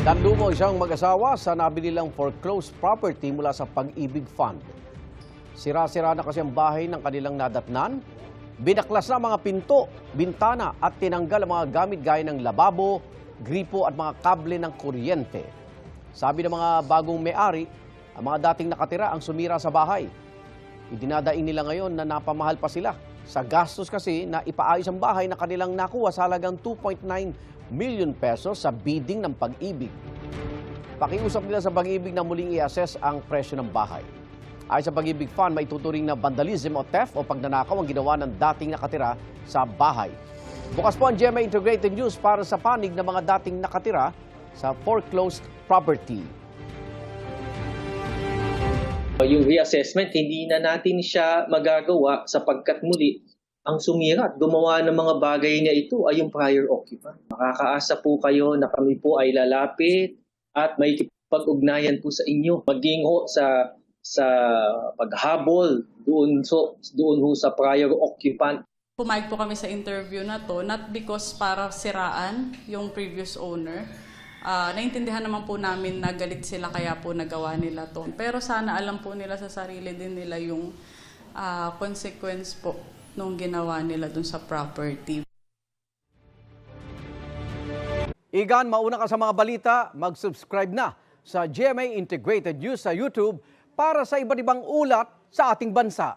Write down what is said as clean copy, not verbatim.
Nanlumo isang mag-asawa sa nabili nilang foreclosed property mula sa Pag-ibig Fund. Sira-sira na kasi ang bahay ng kanilang nadatnan. Binaklas na mga pinto, bintana at tinanggal ang mga gamit gaya ng lababo, gripo at mga kable ng kuryente. Sabi ng mga bagong may-ari, ang mga dating nakatira ang sumira sa bahay. Idinadaing nila ngayon na napamahal pa sila sa gastos kasi na ipaayos ang bahay na kanilang nakuha sa halagang 2.9 million pesos sa bidding ng Pag-ibig. Pakiusap nila sa Pag-ibig na muling i-assess ang presyo ng bahay. Ayon sa Pag-ibig Fund, may tuturing na vandalism o theft o pagnanakaw ang ginawa ng dating nakatira sa bahay. Bukas po ang GMA Integrated News para sa panig ng mga dating nakatira sa foreclosed property. Yung reassessment, hindi na natin siya magagawa sapagkat muli ang sumira at gumawa ng mga bagay niya ito ay yung prior occupant. Makakaasa po kayo na kami po ay lalapit at may pag-ugnayan po sa inyo. Maging ho sa paghabol doon ho sa prior occupant. Pumayag po kami sa interview na to, not because para siraan yung previous owner. Naintindihan naman po namin na galit sila kaya po nagawa nila to. Pero sana alam po nila sa sarili din nila yung consequence po nung ginawa nila dun sa property. Igan, mauna ka sa mga balita, mag-subscribe na sa GMA Integrated News sa YouTube para sa iba't ibang ulat sa ating bansa.